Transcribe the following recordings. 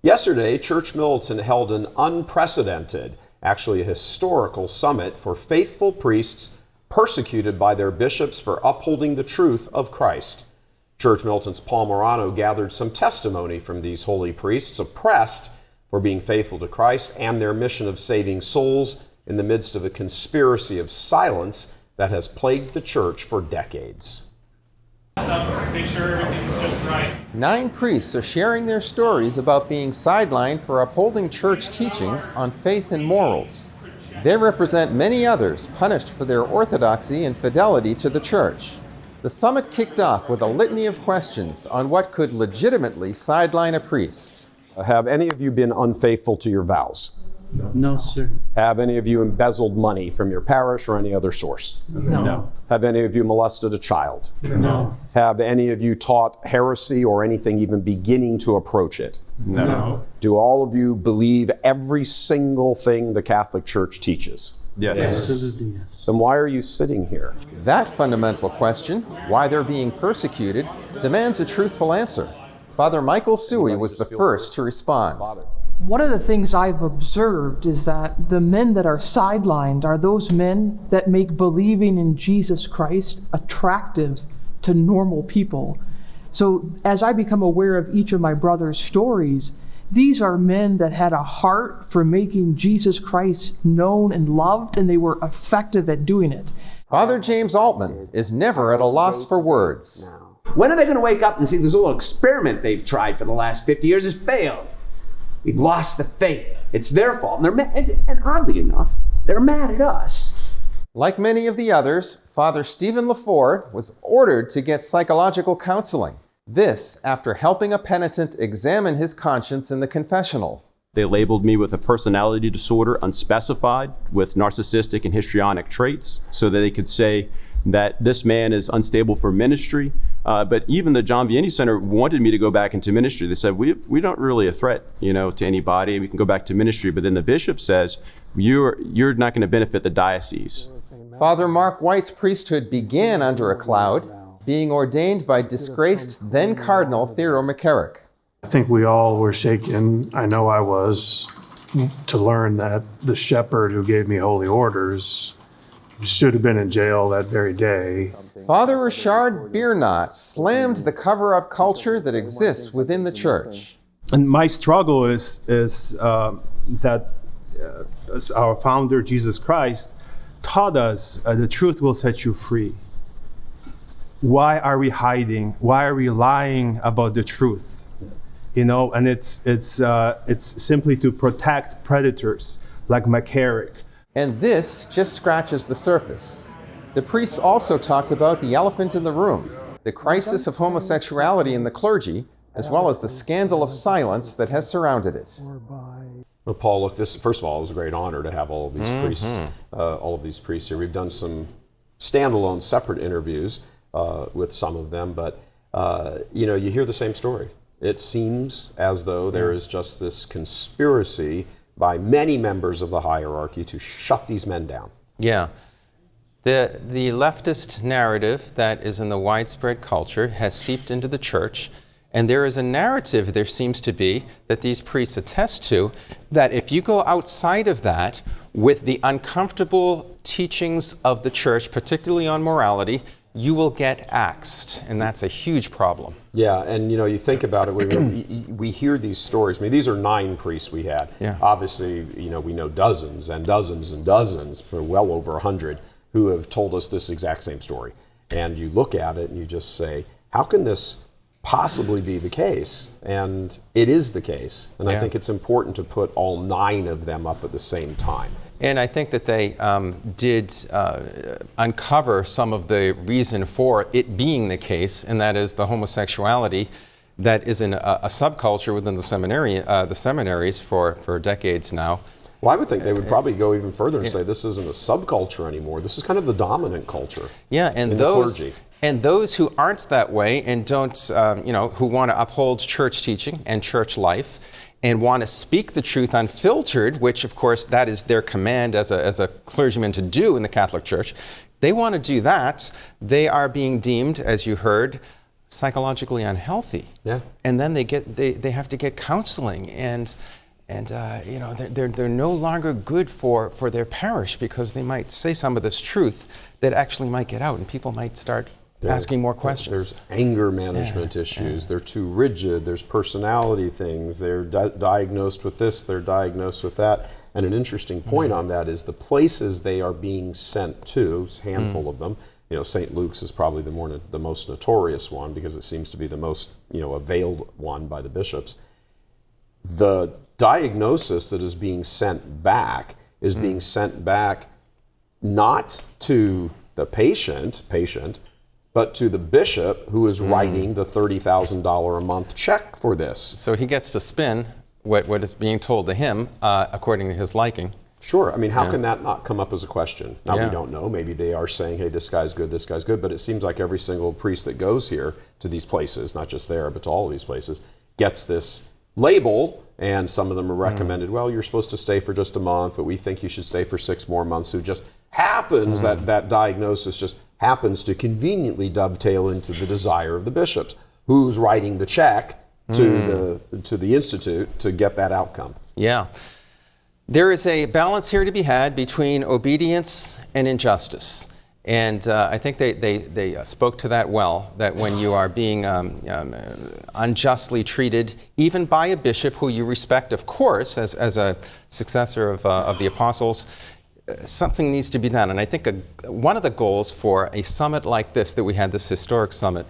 Yesterday, Church Militant held an unprecedented, actually a historical summit for faithful priests persecuted by their bishops for upholding the truth of Christ. Church Militant's Paul Morano gathered some testimony from these holy priests oppressed for being faithful to Christ and their mission of saving souls in the midst of a conspiracy of silence that has plagued the church for decades. Make sure everything's just right. 9 priests are sharing their stories about being sidelined for upholding church teaching on faith and morals. They represent many others punished for their orthodoxy and fidelity to the church. The summit kicked off with a litany of questions on what could legitimately sideline a priest. Have any of you been unfaithful to your vows? No, sir. Have any of you embezzled money from your parish or any other source? No. Have any of you molested a child? No. Have any of you taught heresy or anything even beginning to approach it? No. Do all of you believe every single thing the Catholic Church teaches? Yes. Absolutely, yes. Then why are you sitting here? That fundamental question, why they're being persecuted, demands a truthful answer. Father Michael Suey was the first to respond. One of the things I've observed is that the men that are sidelined are those men that make believing in Jesus Christ attractive to normal people. So as I become aware of each of my brother's stories, these are men that had a heart for making Jesus Christ known and loved, and they were effective at doing it. Father James Altman is never at a loss for words. When are they going to wake up and see this little experiment they've tried for the last 50 years has failed? We've lost the faith. It's their fault. And they're mad, and oddly enough, they're mad at us. Like many of the others, Father Stephen Laford was ordered to get psychological counseling. This after helping a penitent examine his conscience in the confessional. They labeled me with a personality disorder unspecified with narcissistic and histrionic traits so that they could say that this man is unstable for ministry. But even the John Vianney Center wanted me to go back into ministry. They said, we don't really a threat, to anybody. We can go back to ministry. But then the bishop says, you're not going to benefit the diocese. Father Mark White's priesthood began under a cloud, being ordained by disgraced then Cardinal Theodore McCarrick. I think we all were shaken, I know I was, to learn that the shepherd who gave me holy orders should have been in jail that very day. Father Richard Biernat slammed the cover-up culture that exists within the church. And my struggle is that as our founder, Jesus Christ, taught us the truth will set you free. Why are we hiding? Why are we lying about the truth? And it's simply to protect predators like McCarrick. And this just scratches the surface. The priests also talked about the elephant in the room, the crisis of homosexuality in the clergy, as well as the scandal of silence that has surrounded it. Well, Paul, look, first of all, it was a gregreat honor to have all of these priests here. We've done some standalone, separate interviews with some of them, but you hear the same story. It seems as though there is just this conspiracy by many members of the hierarchy to shut these men down. Yeah. The leftist narrative that is in the widespread culture has seeped into the church, and there is a narrative, there seems to be, that these priests attest to, that if you go outside of that with the uncomfortable teachings of the church, particularly on morality, you will get axed, and that's a huge problem. Yeah, and you think about it, we hear these stories. I mean, these are 9 priests we had. Yeah. Obviously, we know dozens and dozens and dozens, for well over 100, who have told us this exact same story. And you look at it and you just say, how can this possibly be the case? And it is the case. And I think it's important to put all 9 of them up at the same time. And I think that they did uncover some of the reason for it being the case, and that is the homosexuality that is in a subculture within the seminaries for decades now. Well, I would think they would probably go even further and say this isn't a subculture anymore. This is kind of the dominant culture. Yeah, and in the clergy. And those who aren't that way and don't, who want to uphold church teaching and church life and want to speak the truth unfiltered, which of course that is their command as a clergyman to do in the Catholic Church, they want to do that. They are being deemed, as you heard, psychologically unhealthy. Yeah. And then they have to get counseling, and you know, they're no longer good for their parish because they might say some of this truth that actually might get out, and people might start asking more questions. There's anger management issues. They're too rigid. There's personality things. They're diagnosed with this. They're diagnosed with that. And an interesting point on that is the places they are being sent to, a handful of them. You know, St. Luke's is probably the most notorious one because it seems to be the most, you know, availed one by the bishops. The diagnosis that is being sent back is being sent back not to the patient, but to the bishop who is writing the $30,000 a month check for this. So he gets to spin what is being told to him according to his liking. Sure. I mean, how can that not come up as a question? Now, Yeah. we don't know. Maybe they are saying, hey, this guy's good, but it seems like every single priest that goes here to these places, not just there, but to all of these places, gets this label, and some of them are recommended, well, you're supposed to stay for just a month, but we think you should stay for 6 more months. Who just happens, that diagnosis just happens to conveniently dovetail into the desire of the bishops, who's writing the check to the institute to get that outcome. Yeah. There is a balance here to be had between obedience and injustice. And I think they spoke to that well, that when you are being unjustly treated, even by a bishop who you respect, of course, as a successor of the apostles, something needs to be done. And I think one of the goals for a summit like this, that we had this historic summit,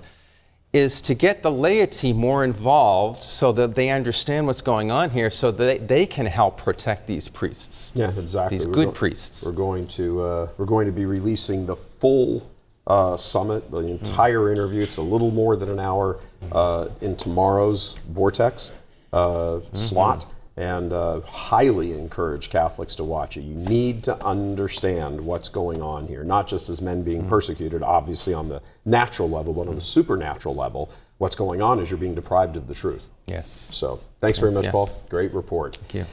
is to get the laity more involved so that they understand what's going on here, so that they can help protect these priests. Yeah, exactly. These good priests. We're going to be releasing the full summit, the entire interview. It's a little more than an hour in tomorrow's Vortex slot, and highly encourage Catholics to watch it. You need to understand what's going on here, not just as men being persecuted, obviously on the natural level, but on the supernatural level. What's going on is you're being deprived of the truth. Yes. So thanks very much, Paul. Great report. Thank you.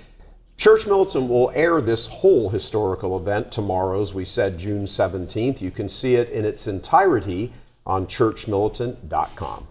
Church Militant will air this whole historical event tomorrow, as we said, June 17th. You can see it in its entirety on churchmilitant.com.